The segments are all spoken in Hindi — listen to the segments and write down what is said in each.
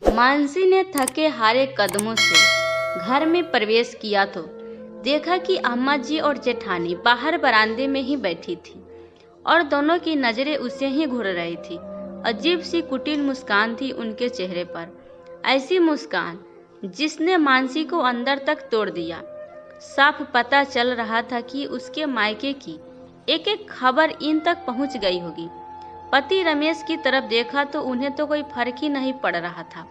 मानसी ने थके हारे कदमों से घर में प्रवेश किया तो देखा कि अम्मा जी और जेठानी बाहर बरामदे में ही बैठी थी और दोनों की नजरें उसे ही घूर रही थी। अजीब सी कुटिल मुस्कान थी उनके चेहरे पर, ऐसी मुस्कान जिसने मानसी को अंदर तक तोड़ दिया। साफ पता चल रहा था कि उसके मायके की एक एक खबर इन तक पहुंच गई होगी। पति रमेश की तरफ देखा तो उन्हें तो कोई फर्क ही नहीं पड़ रहा था।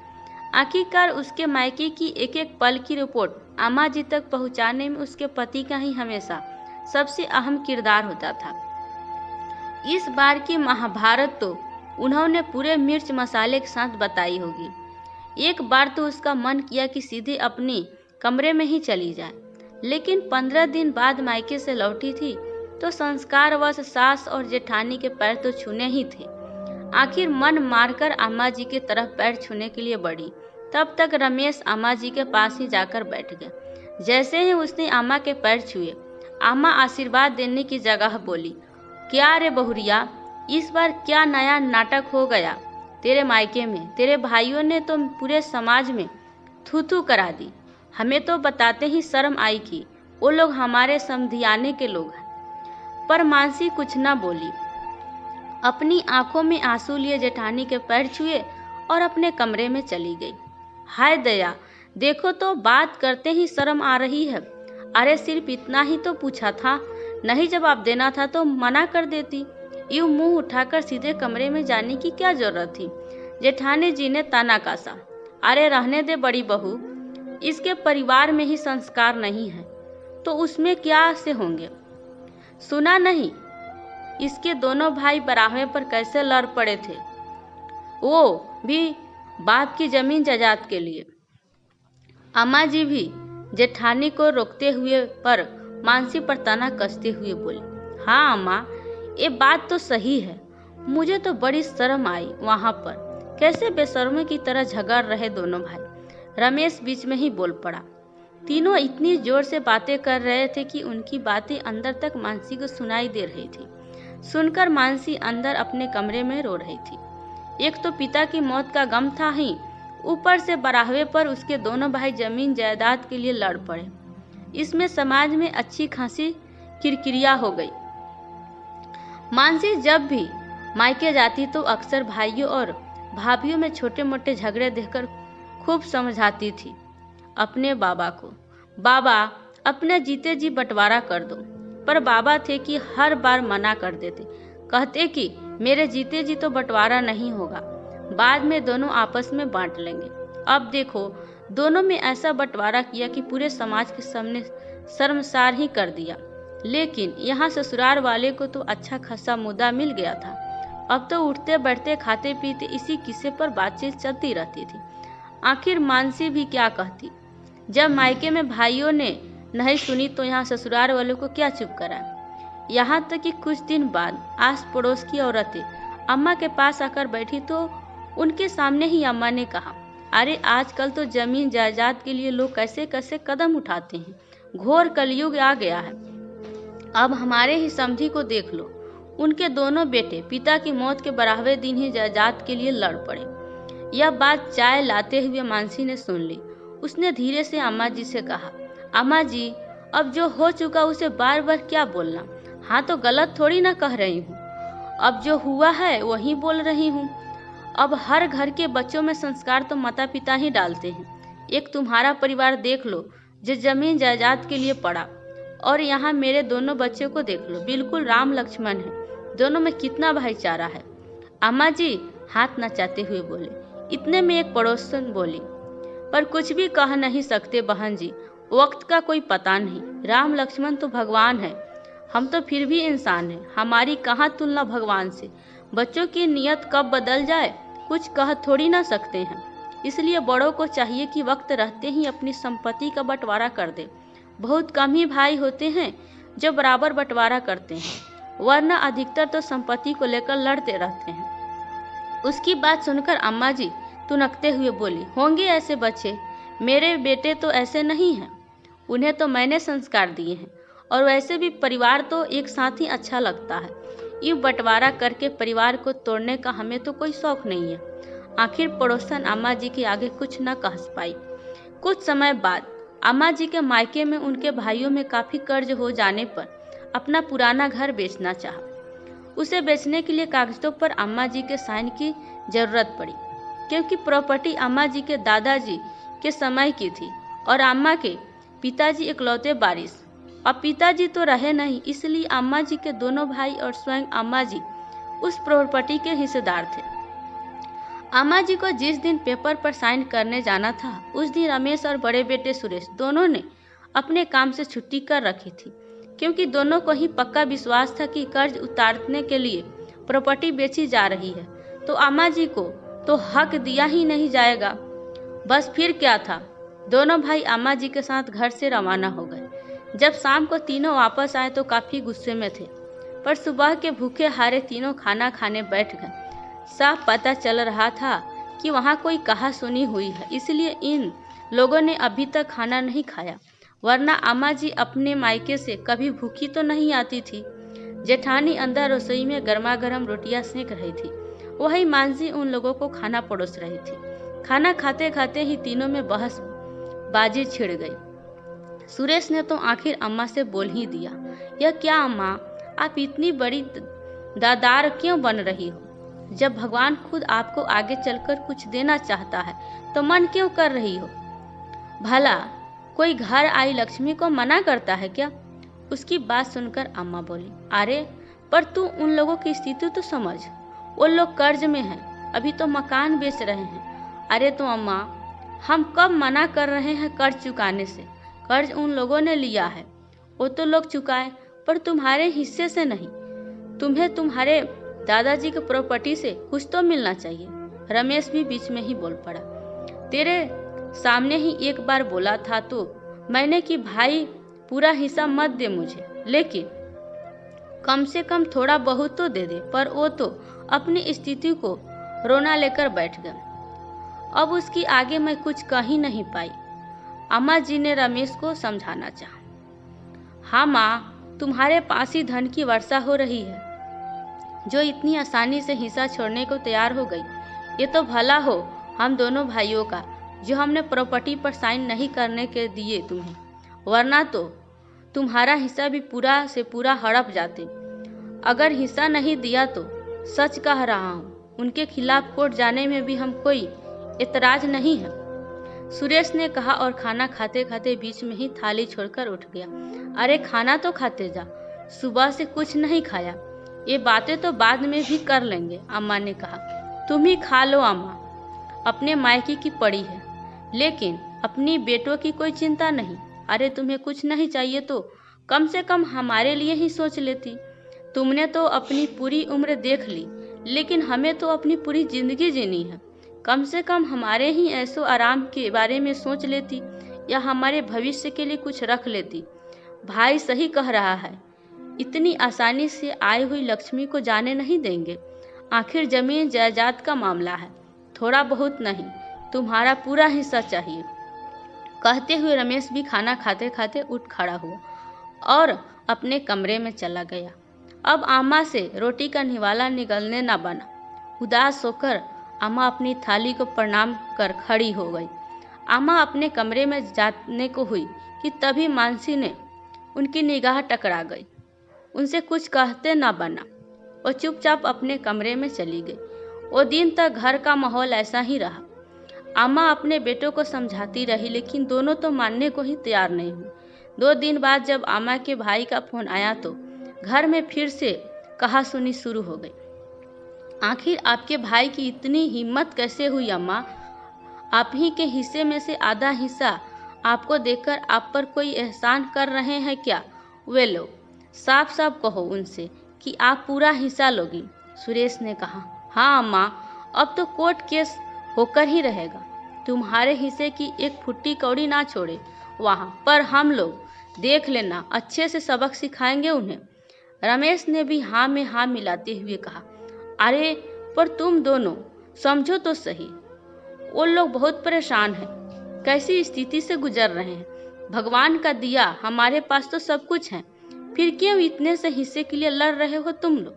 आखिरकार उसके मायके की एक एक पल की रिपोर्ट अम्मा जी तक पहुंचाने में उसके पति का ही हमेशा सबसे अहम किरदार होता था। इस बार की महाभारत तो उन्होंने पूरे मिर्च मसाले के साथ बताई होगी। एक बार तो उसका मन किया कि सीधे अपने कमरे में ही चली जाए, लेकिन 15 दिन बाद मायके से लौटी थी तो संस्कारवश सास और जेठानी के पैर तो छूने ही थे। आखिर मन मारकर अम्मा जी की तरफ पैर छूने के लिए बढ़ी, तब तक रमेश अम्मा जी के पास ही जाकर बैठ गया। जैसे ही उसने अम्मा के पैर छुए, अम्मा आशीर्वाद देने की जगह बोली, क्या रे बहुरिया, इस बार क्या नया नाटक हो गया तेरे मायके में? तेरे भाइयों ने तो पूरे समाज में थू थू करा दी। हमें तो बताते ही शर्म आई कि वो लोग हमारे समधियाने के लोग हैं। पर मानसी कुछ न बोली, अपनी आंखों में आंसू लिए जेठानी के पैर छुए और अपने कमरे में चली गई। हाय दया, देखो तो बात करते ही शर्म आ रही है। अरे सिर्फ इतना ही तो पूछा था, नहीं जवाब देना था तो मना कर देती। यूं मुंह उठाकर सीधे कमरे में जाने की क्या जरूरत थी? जेठानी जी ने ताना कसा। अरे रहने दे बड़ी बहू, इसके परिवार में ही संस्कार नहीं है तो उसमें क्या से होंगे? सुना नहीं, इसके दोनों भाई बराहे पर कैसे लड़ पड़े थे, वो भी बाप की जमीन जायदाद के लिए। अम्मा जी भी जेठानी को रोकते हुए पर मानसी पर ताना कसते हुए बोली, हाँ अम्मा, ये बात तो सही है। मुझे तो बड़ी शर्म आई वहां पर, कैसे बेशर्मी की तरह झगड़ रहे दोनों भाई। रमेश बीच में ही बोल पड़ा। तीनों इतनी जोर से बातें कर रहे थे कि उनकी बातें अंदर तक मानसी को सुनाई दे रही थी। सुनकर मानसी अंदर अपने कमरे में रो रही थी। एक तो पिता की मौत का गम था ही, ऊपर से बराहवे पर उसके दोनों भाई जमीन जायदाद के लिए लड़ पड़े। इसमें समाज में अच्छी खासी किरकिरिया हो गई। मानसी जब भी मायके जाती तो अक्सर भाइयों और भाभियों में छोटे मोटे झगड़े देखकर खूब समझाती थी अपने बाबा को, बाबा अपने जीते जी बंटवारा कर दो। पर बाबा थे कि हर बार मना कर देते, कहते कि मेरे जीते जी तो बंटवारा नहीं होगा, बाद में दोनों आपस में बांट लेंगे। अब देखो, दोनों में ऐसा बंटवारा किया कि पूरे समाज के सामने शर्मसार ही कर दिया। लेकिन यहाँ ससुराल वाले को तो अच्छा खासा मुद्दा मिल गया था। अब तो उठते बैठते खाते पीते इसी किस्से पर बातचीत चलती रहती थी। आखिर मानसी भी क्या कहती? जब मायके में भाइयों ने नहीं सुनी तो यहाँ ससुराल वालों को क्या चुप करा। यहाँ तक कि कुछ दिन बाद आस पड़ोस की औरतें अम्मा के पास आकर बैठी तो उनके सामने ही अम्मा ने कहा, अरे आजकल तो जमीन जायदाद के लिए लोग कैसे कैसे कदम उठाते हैं, घोर कलयुग आ गया है। अब हमारे ही समधी को देख लो, उनके दोनों बेटे पिता की मौत के बराहवे दिन ही जायदाद के लिए लड़ पड़े। यह बात चाय लाते हुए मानसी ने सुन ली। उसने धीरे से अम्मा जी से कहा, अम्मा जी, अब जो हो चुका उसे बार बार क्या बोलना। हाँ तो गलत थोड़ी ना कह रही हूँ, अब जो हुआ है वही बोल रही हूँ। अब हर घर के बच्चों में संस्कार तो माता पिता ही डालते हैं। एक तुम्हारा परिवार देख लो जो जमीन जायदाद के लिए पड़ा, और यहाँ मेरे दोनों बच्चों को देख लो, बिल्कुल राम लक्ष्मण है, दोनों में कितना भाईचारा है। अम्मा जी हाथ नचाते हुए बोले। इतने में एक पड़ोसन बोली, पर कुछ भी कह नहीं सकते बहन जी, वक्त का कोई पता नहीं, राम लक्ष्मण तो भगवान है, हम तो फिर भी इंसान हैं, हमारी कहाँ तुलना भगवान से। बच्चों की नियत कब बदल जाए कुछ कह थोड़ी ना सकते हैं, इसलिए बड़ों को चाहिए कि वक्त रहते ही अपनी संपत्ति का बंटवारा कर दे। बहुत कम ही भाई होते हैं जो बराबर बंटवारा करते हैं, वरना अधिकतर तो संपत्ति को लेकर लड़ते रहते हैं। उसकी बात सुनकर अम्मा जी तुनकते हुए बोली, होंगे ऐसे बच्चे, मेरे बेटे तो ऐसे नहीं हैं, उन्हें तो मैंने संस्कार दिए हैं, और वैसे भी परिवार तो एक साथ ही अच्छा लगता है। यूँ बंटवारा करके परिवार को तोड़ने का हमें तो कोई शौक नहीं है। आखिर पड़ोसन अम्मा जी के आगे कुछ न कह पाई। कुछ समय बाद अम्मा जी के मायके में उनके भाइयों में काफी कर्ज हो जाने पर अपना पुराना घर बेचना चाहा। उसे बेचने के लिए कागजों पर अम्मा जी के साइन की जरूरत पड़ी, क्योंकि प्रॉपर्टी अम्मा जी के दादाजी के समय की थी और अम्मा के पिताजी इकलौते वारिस। अब पिताजी तो रहे नहीं, इसलिए अम्मा जी के दोनों भाई और स्वयं अम्मा जी उस प्रॉपर्टी के हिस्सेदार थे। अम्मा जी को जिस दिन पेपर पर साइन करने जाना था, उस दिन रमेश और बड़े बेटे सुरेश दोनों ने अपने काम से छुट्टी कर रखी थी, क्योंकि दोनों को ही पक्का विश्वास था कि कर्ज उतारने के लिए प्रॉपर्टी बेची जा रही है तो अम्मा जी को तो हक दिया ही नहीं जाएगा। बस फिर क्या था, दोनों भाई अम्मा जी के साथ घर से रवाना हो गए। जब शाम को तीनों वापस आए तो काफी गुस्से में थे, पर सुबह के भूखे हारे तीनों खाना खाने बैठ गए। साफ पता चल रहा था कि वहाँ कोई कहासुनी हुई है, इसलिए इन लोगों ने अभी तक खाना नहीं खाया, वरना अम्मा जी अपने मायके से कभी भूखी तो नहीं आती थी। जेठानी अंदर रसोई में गर्मा गर्म रोटियां सेंक रही थी, वही मानसी उन लोगों को खाना परोस रही थी। खाना खाते खाते ही तीनों में बहस बाजी छिड़ गई। सुरेश ने तो आखिर अम्मा से बोल ही दिया, यह क्या अम्मा, आप इतनी बड़ी दादार क्यों बन रही हो? जब भगवान खुद आपको आगे चलकर कुछ देना चाहता है तो मन क्यों कर रही हो? भला कोई घर आई लक्ष्मी को मना करता है क्या? उसकी बात सुनकर अम्मा बोली, अरे पर तू उन लोगों की स्थिति तो समझ, वो लोग कर्ज में हैं, अभी तो मकान बेच रहे हैं। अरे तो अम्मा, हम कब मना कर रहे हैं कर्ज चुकाने से? कर्ज उन लोगों ने लिया है, वो तो लोग चुकाए, पर तुम्हारे हिस्से से नहीं। तुम्हें तुम्हारे दादाजी की प्रॉपर्टी से कुछ तो मिलना चाहिए। रमेश भी बीच में ही बोल पड़ा, तेरे सामने ही एक बार बोला था तो मैंने कि भाई पूरा हिस्सा मत दे मुझे, लेकिन कम से कम थोड़ा बहुत तो दे दे, पर वो तो अपनी स्थिति को रोना लेकर बैठ गए। अब उसकी आगे मैं कुछ कह ही नहीं पाई। अम्मा जी ने रमेश को समझाना चाहा, हाँ माँ, तुम्हारे पास ही धन की वर्षा हो रही है, जो इतनी आसानी से हिस्सा छोड़ने को तैयार हो गई। ये तो भला हो हम दोनों भाइयों का, जो हमने प्रॉपर्टी पर साइन नहीं करने के दिए तुम्हें, वरना तो तुम्हारा हिस्सा भी पूरा से पूरा हड़प जाते। अगर हिस्सा नहीं दिया तो सच कह रहा हूँ, उनके खिलाफ कोर्ट जाने में भी हम कोई एतराज नहीं है। सुरेश ने कहा और खाना खाते खाते बीच में ही थाली छोड़कर उठ गया। अरे खाना तो खाते जा, सुबह से कुछ नहीं खाया, ये बातें तो बाद में भी कर लेंगे। अम्मा ने कहा, तुम ही खा लो अम्मा, अपने मायके की पड़ी है, लेकिन अपनी बेटों की कोई चिंता नहीं। अरे तुम्हें कुछ नहीं चाहिए तो कम से कम हमारे लिए ही सोच लेती। तुमने तो अपनी पूरी उम्र देख ली, लेकिन हमें तो अपनी पूरी जिंदगी जीनी है। कम से कम हमारे ही ऐसो आराम के बारे में सोच लेती, या हमारे भविष्य के लिए कुछ रख लेती। भाई सही कह रहा है, इतनी आसानी से आई हुई लक्ष्मी को जाने नहीं देंगे। आखिर जमीन जायदाद का मामला है, थोड़ा बहुत नहीं, तुम्हारा पूरा हिस्सा चाहिए। कहते हुए रमेश भी खाना खाते खाते उठ खड़ा हुआ और अपने कमरे में चला गया। अब अम्मा से रोटी का निवाला निगलने न बना। उदास होकर अम्मा अपनी थाली को प्रणाम कर खड़ी हो गई। अम्मा अपने कमरे में जाने को हुई कि तभी मानसी ने उनकी निगाह टकरा गई। उनसे कुछ कहते न बना, वो चुपचाप अपने कमरे में चली गई। वो दिन तक घर का माहौल ऐसा ही रहा। अम्मा अपने बेटों को समझाती रही, लेकिन दोनों तो मानने को ही तैयार नहीं हुए। 2 दिन बाद जब अम्मा के भाई का फोन आया तो घर में फिर से कहासुनी शुरू हो गई। आखिर आपके भाई की इतनी हिम्मत कैसे हुई अम्मा? आप ही के हिस्से में से आधा हिस्सा आपको देकर आप पर कोई एहसान कर रहे हैं क्या? वे लोग साफ साफ कहो उनसे कि आप पूरा हिस्सा लोगी। सुरेश ने कहा, हाँ अम्मा, अब तो कोर्ट केस होकर ही रहेगा। तुम्हारे हिस्से की एक फुट्टी कौड़ी ना छोड़े वहाँ पर। हम लोग देख लेना, अच्छे से सबक सिखाएंगे उन्हें। रमेश ने भी हाँ में हाँ मिलाते हुए कहा, अरे पर तुम दोनों समझो तो सही, वो लोग बहुत परेशान हैं, कैसी स्थिति से गुजर रहे हैं। भगवान का दिया, हमारे पास तो सब कुछ है, फिर क्यों इतने से हिस्से के लिए लड़ रहे हो तुम लोग?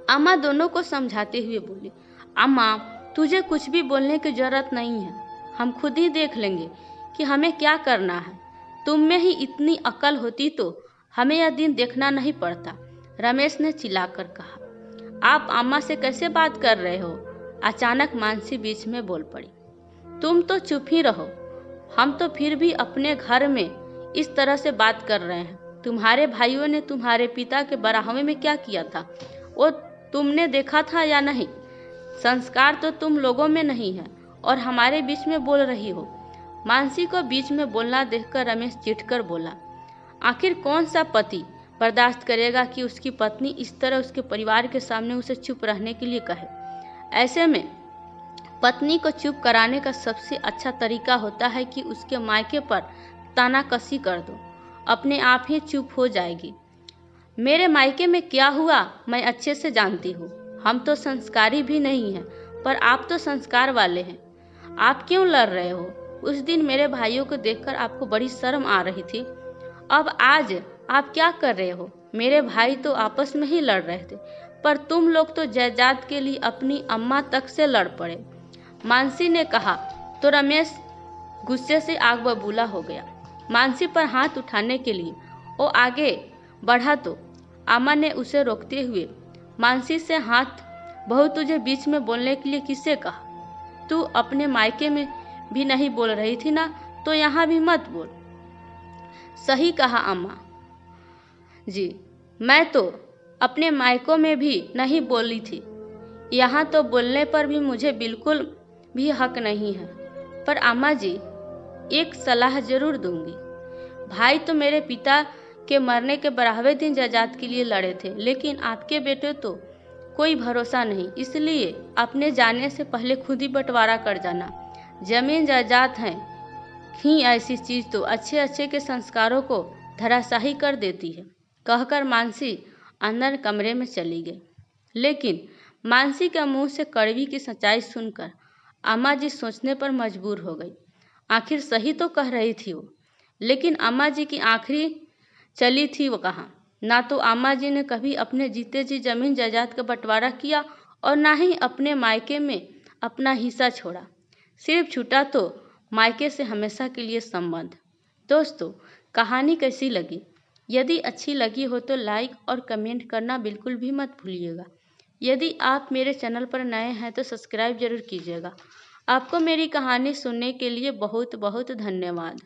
अम्मा दोनों को समझाते हुए बोली, अम्मा तुझे कुछ भी बोलने की जरूरत नहीं है, हम खुद ही देख लेंगे कि हमें क्या करना है। तुम में ही इतनी अकल होती तो हमें यह दिन देखना नहीं पड़ता, रमेश ने चिल्लाकर कहा। आप अम्मा से कैसे बात कर रहे हो? अचानक मानसी बीच में बोल पड़ी। तुम तो चुप ही रहो, हम तो फिर भी अपने घर में इस तरह से बात कर रहे हैं। तुम्हारे भाइयों ने तुम्हारे पिता के बराहवे में क्या किया था वो तुमने देखा था या नहीं? संस्कार तो तुम लोगों में नहीं है और हमारे बीच में बोल रही हो। मानसी को बीच में बोलना देखकर रमेश चिढ़कर बोला, आखिर कौन सा पति बर्दाश्त करेगा कि उसकी पत्नी इस तरह उसके परिवार के सामने उसे चुप रहने के लिए कहे। ऐसे में पत्नी को चुप कराने का सबसे अच्छा तरीका होता है कि उसके मायके पर तानाकसी कर दो, अपने आप ही चुप हो जाएगी। मेरे मायके में क्या हुआ मैं अच्छे से जानती हूँ। हम तो संस्कारी भी नहीं हैं, पर आप तो संस्कार वाले हैं। आप क्यों लड़ रहे हो? उस दिन मेरे भाइयों को देखकर आपको बड़ी शर्म आ रही थी, अब आज आप क्या कर रहे हो? मेरे भाई तो आपस में ही लड़ रहे थे, पर तुम लोग तो जायदाद के लिए अपनी अम्मा तक से लड़ पड़े, मानसी ने कहा। तो रमेश गुस्से से आग बबूला हो गया। मानसी पर हाथ उठाने के लिए वो आगे बढ़ा तो अम्मा ने उसे रोकते हुए मानसी से हाथ, बहू तुझे बीच में बोलने के लिए किसे कहा? तू अपने मायके में भी नहीं बोल रही थी ना, तो यहाँ भी मत बोल। सही कहा अम्मा जी, मैं तो अपने मायकों में भी नहीं बोली थी, यहाँ तो बोलने पर भी मुझे बिल्कुल भी हक नहीं है। पर अम्मा जी, एक सलाह जरूर दूंगी। भाई तो मेरे पिता के मरने के 12वें दिन जायदाद के लिए लड़े थे, लेकिन आपके बेटे तो कोई भरोसा नहीं, इसलिए अपने जाने से पहले खुद ही बंटवारा कर जाना। जमीन जायदाद है ही ऐसी चीज तो अच्छे अच्छे के संस्कारों को धराशाही कर देती है, कहकर मानसी अंदर कमरे में चली गई। लेकिन मानसी के मुंह से कड़वी की सच्चाई सुनकर अम्मा जी सोचने पर मजबूर हो गई। आखिर सही तो कह रही थी वो, लेकिन अम्मा जी की आखिरी चली थी वो कहाँ? ना तो अम्मा जी ने कभी अपने जीते जी जमीन जायदाद का बंटवारा किया और ना ही अपने मायके में अपना हिस्सा छोड़ा। सिर्फ छूटा तो मायके से हमेशा के लिए संबंध। दोस्तों, कहानी कैसी लगी? यदि अच्छी लगी हो तो लाइक और कमेंट करना बिल्कुल भी मत भूलिएगा। यदि आप मेरे चैनल पर नए हैं तो सब्सक्राइब जरूर कीजिएगा। आपको मेरी कहानी सुनने के लिए बहुत बहुत धन्यवाद।